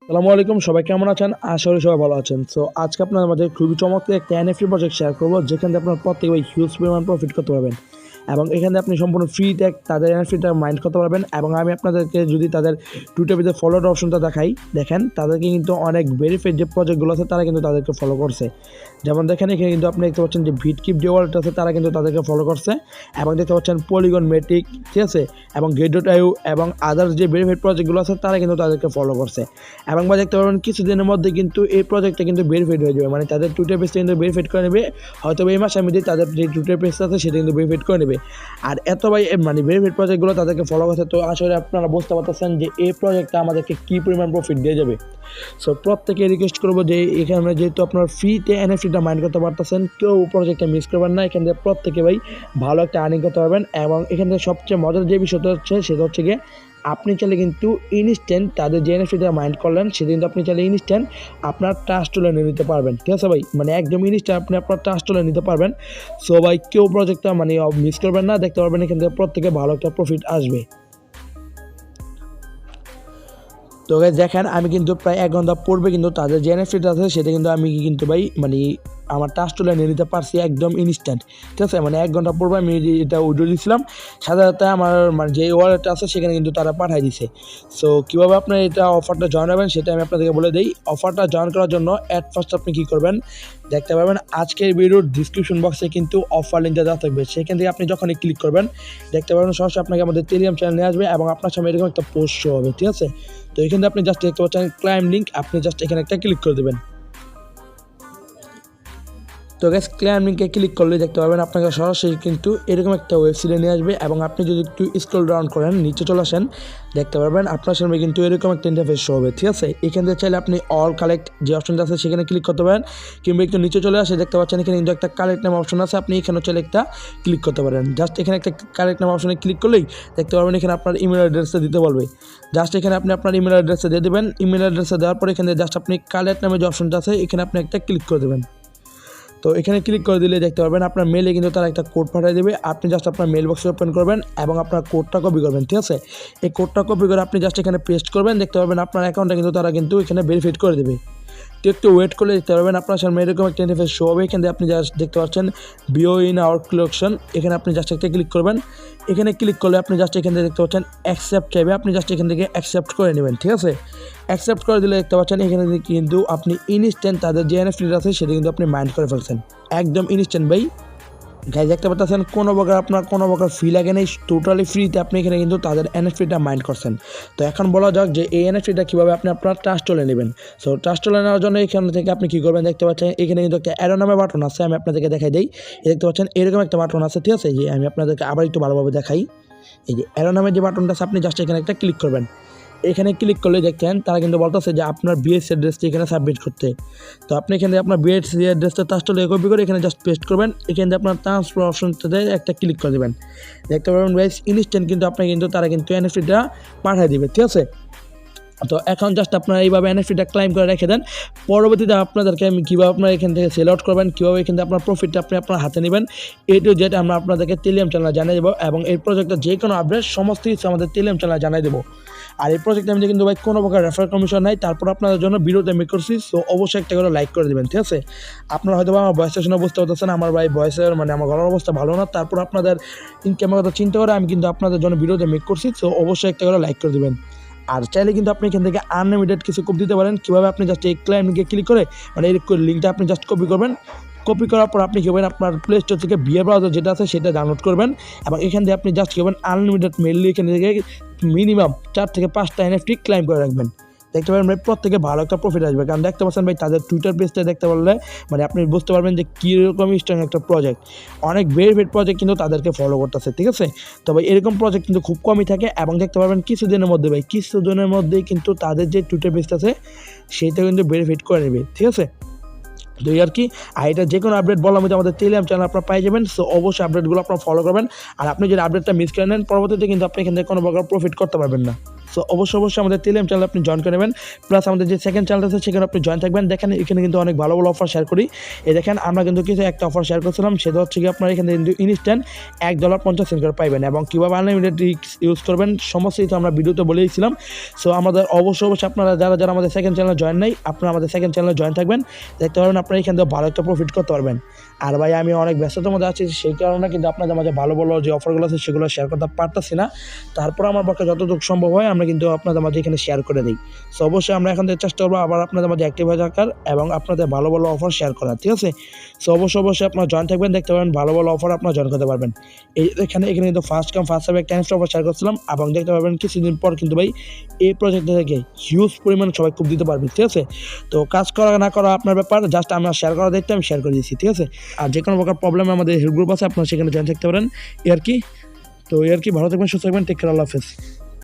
আসসালামু আলাইকুম, সবাই কেমন আছেন? আশা করি সবাই ভালো আছেন। সো আজকে আপনাদের মাঝে খুবই চমৎকার একটা এনএফটি প্রজেক্ট শেয়ার করবো, যেখান থেকে আপনার প্রত্যেকে হিউজ পরিমাণ প্রফিট করতে পারবেন এবং এখানে আপনি সম্পূর্ণ ফ্রিতে তাদের এনএফটিটা মাইন্ড করতে পারবেন। এবং আমি আপনাদেরকে যদি তাদের টুইটার ভিতরে ফলোর অপশনটা দেখেন তাদেরকে কিন্তু অনেক ভেরিফাইড যে প্রজেক্টগুলো আছে তারা কিন্তু তাদেরকে ফলো করছে। যেমন দেখেন এখানে কিন্তু আপনি দেখতে পাচ্ছেন যে ভিটকিপ যে ওয়ালেট আছে তারা কিন্তু তাদেরকে ফলো করছে এবং দেখতে পাচ্ছেন পলিগন মেট্রিক, ঠিক আছে, এবং গেট.আইও এবং আদার্স যে ভেরিফাইড প্রজেক্টগুলো আছে তারা কিন্তু তাদেরকে ফলো করছে। এবং বা দেখতে পারবেন কিছুদিনের মধ্যে কিন্তু এই প্রজেক্টটা কিন্তু ভেরিফাইড হয়ে যাবে, মানে তাদের টুইটার পেজটা কিন্তু ভেরিফাইড করে নেবে। হয়তো এই মাসের মধ্যে তাদের যে টুইটার পেজটা আছে সেটা কিন্তু ভেরিফাইড করে নেবে। আর এত মানে ভেরিফাইড প্রজেক্টগুলো তাদেরকে ফলো করছে, তো আসলে আপনারা বুঝতে পারতেছেন যে এই প্রজেক্টটা আমাদেরকে কী পরিমাণ প্রফিট দিয়ে যাবে। সো প্রত্যেকে রিকোয়েস্ট করবো যে এখানে যেহেতু আপনার ফ্রিতে এনএফটিটা মাইন্ড করতে পারতেছেন, কেউ প্রজেক্টটা মিস করবেন না। এখান থেকে প্রত্যেকে ভালো একটা আর্নিং করতে পারবেন। এবং এখান থেকে সবচেয়ে মজার যে বিষয়টা হচ্ছে সেটা হচ্ছে গিয়ে আপনি চাইলে কিন্তু ইনস্ট্যান্ট তাদের যে এনএফটিটা মাইন্ড করলেন সেটা কিন্তু আপনি চাইলে ইনস্ট্যান্ট আপনার ট্রাস্ট তুলে নিতে পারবেন, ঠিক আছে ভাই, মানে একদম ইনস্ট্যান্ট আপনি আপনার ট্রাস্ট তুলে নিতে পারবেন। সো ভাই কেউ প্রজেক্টটা মিস করবেন না, দেখতে পারবেন এখান থেকে প্রত্যেকে ভালো একটা প্রফিট আসবে। তো দেখেন আমি কিন্তু প্রায় 1 ঘন্টা পূর্বে কিন্তু তাদের যে এনএফটিটা আছে সেটা কিন্তু আমি কিন্তু আমার টাচ তুলে নিয়ে নিতে পারছি একদম ইনস্ট্যান্ট, ঠিক আছে, মানে 1 ঘন্টা পূর্বে আমি এটা উইড্রো দিয়েছিলাম। সাধারণত আমার যে ওয়ালেটটা আছে সেখানে কিন্তু তারা পাঠিয়ে দিছে। সো কীভাবে আপনার এটা অফারটা জয়েন হবেন সেটা আমি আপনাদেরকে বলে দিই। অফারটা জয়েন করার জন্য অ্যাট ফার্স্ট আপনি কী করবেন দেখতে পারবেন আজকের ভিডিওর ডিসক্রিপশন বক্সে কিন্তু অফার লিঙ্কটা দেওয়া থাকবে। সেখান থেকে আপনি যখনই ক্লিক করবেন দেখতে পারবেন সরাসরি আপনাকে আমাদের টেলিগ্রাম চ্যানেলে আসবে এবং আপনার সামনে এরকম একটা পোস্ট শো হবে, ঠিক আছে। তো এখানে আপনি জাস্ট দেখতে পাচ্ছেন ক্লাইম লিঙ্ক, আপনি জাস্ট এখানে একটা ক্লিক করে দেবেন। তো গ্যাস ক্লাইম লিঙ্কে ক্লিক করলে দেখতে পাবেন আপনাকে সরাসরি কিন্তু এরকম একটা ওয়েবসাইটে নিয়ে আসবে। এবং আপনি যদি একটু স্ক্রল ডাউন করেন নিচে চলে আসেন দেখতে পারবেন আপনার সামনে কিন্তু এরকম একটা ইন্টারফেস শো হবে, ঠিক আছে। এখান থেকে চাইলে আপনি অল কালেক্ট যে অপশনটা আছে সেখানে ক্লিক করতে পারেন, কিংবা একটু নিচে চলে আসে দেখতে পাচ্ছেন এখানে কিন্তু একটা কালেক্ট নাম অপশন আছে, আপনি এখানে চাইলে একটা ক্লিক করতে পারেন। জাস্ট এখানে একটা কালেক্ট নাম অপশনে ক্লিক করলেই দেখতে পারবেন এখানে আপনার ইমেল অ্যাড্রেসটা দিতে বলবে। জাস্ট এখানে আপনি আপনার ইমেল অ্যাড্রেসটা দিয়ে দেবেন। ইমেল অ্যাড্রেসটা দেওয়ার পর এখানে জাস্ট আপনি কালেক্ট নামে যে অপশনটা আছে এখানে আপনি একটা ক্লিক করে দেবেন। তো এখানে ক্লিক করে দিলে দেখতে পারবেন আপনার মেলে কিন্তু তারা একটা কোড পাঠিয়ে দেবে। আপনি জাস্ট আপনার মেল বক্সে ওপেন করবেন এবং আপনার কোডটা কপি করবেন, ঠিক আছে। এই কোডটা কপি করে আপনি জাস্ট এখানে পেস্ট করবেন, দেখতে পারবেন আপনার অ্যাকাউন্টটা কিন্তু তারা কিন্তু এখানে ভেরিফাইড করে দেবে। তো একটু ওয়েট করলে দেখতে পারবেন আপনার সামনে এরকম একটা ইন্টারফেস শো হবে। এখানে আপনি জাস্ট দেখতে পাচ্ছেন বিও ইন আওয়ার কালেকশন, এখানে আপনি জাস্ট একটা ক্লিক করবেন। এখানে ক্লিক করলে আপনি জাস্ট এখান থেকে দেখতে পাচ্ছেন অ্যাকসেপ্ট চাইবে, আপনি জাস্ট এখান থেকে অ্যাকসেপ্ট করে নেবেন, ঠিক আছে। অ্যাকসেপ্ট করে দিলে দেখতে পাচ্ছেন এখানে কিন্তু আপনি ইনস্ট্যান্ট তাদের যে এনএফটি আছে সেটা কিন্তু আপনি মাইন্ড করে ফেলছেন একদম ইনস্ট্যান্ট ভাই। গাইজ দেখতে পাচ্ছেন কোনো প্রকার ফি লাগে নেই, টোটালি ফ্রিতে আপনি এখানে কিন্তু তাদের এনএফটিটা মাইন্ড করছেন। তো এখন বলা যাক যে এই এনএফটিটা কীভাবে আপনি আপনার ট্রাস্ট তুলে নেবেন। সো ট্রাস্ট তুলে নেওয়ার জন্য এখান থেকে আপনি কী করবেন দেখতে পাচ্ছেন এখানে কিন্তু একটা অ্যারো নামে বাটন আছে, আমি আপনাদেরকে দেখাই দিই। দেখতে পাচ্ছেন এরকম একটা বাটন আছে, ঠিক আছে। যে আমি আপনাদেরকে আবার একটু ভালোভাবে দেখাই। এই যে অ্যারো নামে যে বাটনটা আছে আপনি জাস্ট এখানে একটা ক্লিক করবেন। এখানে ক্লিক করলে দেখেন তারা কিন্তু বলতেছে যে আপনার বিএসসি অ্যাড্রেসটি এখানে সাবমিট করতে। তো আপনি এখানে আপনার বিএসসি অ্যাড্রেসটা ট্রাস্টলে কপি করে এখানে জাস্ট পেস্ট করবেন। এখানে আপনার ট্রান্সফার অপশনটাতে একটা ক্লিক করে দেবেন। দেখতে পাবেন গাইস ইনস্ট্যান্ট কিন্তু তারা কিন্তু এনএফটিটা পাঠিয়ে দেবে, ঠিক আছে। তো এখন জাস্ট আপনারা এইভাবে এনএফটিটা ক্লাইম করে রেখে দেন। পরবর্তীতে আপনাদেরকে আমি কীভাবে আপনারা এখান থেকে সেল আউট করবেন, কীভাবে এখান থেকে আপনার প্রফিটটা আপনি আপনার হাতে নেবেন, এ টু জেড আমরা আপনাদেরকে টেলিগ্রাম চ্যানেলে জানিয়ে দেবো। এবং এই প্রজেক্টের যে কোনো আপডেট সমস্ত কিছু আমাদের টেলিগ্রাম চ্যানেলে জানিয়ে দেবো। আর এই প্রজেক্টে আমি কিন্তু ভাই কোনো প্রকার রেফার কমিশন নাই, তারপর আপনাদের জন্য ভিডিওতে মেক করছি। সো অবশ্যই একটা করে লাইক করে দেবেন, ঠিক আছে। আপনারা হয়তো আমার ভয়েসটা শুনে বুঝতে পারতেছেন আমার ভাই ভয়েসের আমার গলার অবস্থা ভালো না, তারপর আপনাদের ইনকামের কথা চিন্তা করে আমি কিন্তু আপনাদের জন্য ভিডিওতে মেক করছি। সো অবশ্যই একটা করে লাইক করে দেবেন। আর চাইলে কিন্তু আপনি এখান থেকে আনলিমিটেড কিছু কোপ দিতে পারেন। কীভাবে আপনি জাস্ট এই ক্লাইম লিঙ্কে ক্লিক করে এই লিঙ্কটা আপনি জাস্ট কপি করবেন। কপি করার পর আপনি কী করবেন আপনার প্লে স্টোর থেকে বিয়ার ব্রাউজার যেটা আছে সেটা ডাউনলোড করবেন এবং এখান থেকে আপনি জাস্ট কী করবেন আনলিমিটেড মেইনলি এখান থেকে মিনিমাম 4 থেকে 5টা এনএফটি ক্লাইম করে রাখবেন। দেখতে পারেন ভাই প্রত্যেকে ভালো একটা প্রফিট আসবে, কারণ দেখতে পাচ্ছেন ভাই তাদের টুইটার পেজটা দেখতে পারলে আপনি বুঝতে পারবেন যে কীরকম স্ট্রং একটা প্রজেক্ট। অনেক ভেরিফাইড প্রজেক্ট কিন্তু তাদেরকে ফলো করতেছে, ঠিক আছে। তবে এরকম প্রজেক্ট কিন্তু খুব কমই থাকে এবং দেখতে পারবেন কিছুদিনের মধ্যেই কিন্তু তাদের যে টুইটার পেজটা আছে সেইটা কিন্তু ভেরিফাইড করে নেবে, ঠিক আছে। তো আর কি, আর এটা যে কোনো আপডেট বলার মধ্যে আমাদের টেলিগ্রাম চ্যানেল আপনারা পাই যাবেন। সো অবশ্যই আপডেটগুলো আপনারা ফলো করবেন। আর আপনি যদি আপডেটটা মিস করে নেন পরবর্তীতে কিন্তু আপনি এখান থেকে কোনো প্রকার প্রফিট করতে পারবেন না। সো অবশ্যই আমাদের টেলিগ্রাম চ্যানেল আপনি জয়েন করে নেবেন। প্লাস আমাদের যে সেকেন্ড চ্যানেল আছে সেখানে আপনি জয়েন থাকবেন। দেখেন এখানে কিন্তু অনেক ভালো অফার শেয়ার করি। দেখেন আমরা কিন্তু কিছু একটা অফার শেয়ার করছিলাম, সেটা হচ্ছে কি আপনার এখানে কিন্তু ইনস্ট্যান্ট $1.50 করে পাইবেন এবং কীভাবে আনলিমিটেড ইউজ করবেন সমস্ত কিছু আমরা ভিডিওতে বলেইছিলাম। সো আমাদের অবশ্যই আপনারা যারা আমাদের সেকেন্ড চ্যানেলে জয়েন নেই, আপনারা আমাদের সেকেন্ড চ্যানেলে জয়েন থাকবেন, দেখতে পারবেন আপনারা এখান থেকে ভালো একটা প্রফিট করতে পারবেন। আর ভাই আমি অনেক ব্যস্ততার মধ্যে আছি, সেই কারণে কিন্তু আপনাদের মাঝে ভালো যে অফারগুলো আছে সেগুলো শেয়ার করতে পারতেছি না। তারপর আমার পক্ষে যতটুকু সম্ভব হয় আমরা কিন্তু আপনাদের মাঝে এখানে শেয়ার করে দিই। সো অবশ্যই আমরা এখন থেকে চেষ্টা করবো আবার আপনাদের মাঝে অ্যাক্টিভ হয়ে থাকার এবং আপনাদের ভালো অফার শেয়ার করার, ঠিক আছে? সো অবশ্যই আপনারা জয়েন থাকবেন, দেখতে পাবেন ভালো অফার আপনারা জয়েন করতে পারবেন। এখানে কিন্তু ফার্স্ট কাম ফার্স্ট সার্ভে একটা অফার শেয়ার করছিলাম এবং দেখতে পাবেন কিছুদিন পর কিন্তু ভাই এই প্রজেক্ট থেকে হিউজ পরিমাণ সবাই খুব দিতে পারবে, ঠিক আছে? তো কাজ করা না করা আপনার ব্যাপার, জাস্ট আমরা শেয়ার করা দেখতে আমি শেয়ার করে দিচ্ছি, ঠিক আছে? আর যে কোনো প্রকার প্রবলেম আমাদের হেল্প গ্রুপ আছে, আপনারা সেখানে জয়েন থাকতে পারেন। ভালো থাকবেন, সুস্থ থাকবেন, টেক কেয়ার, আল্লাহ হাফেজ।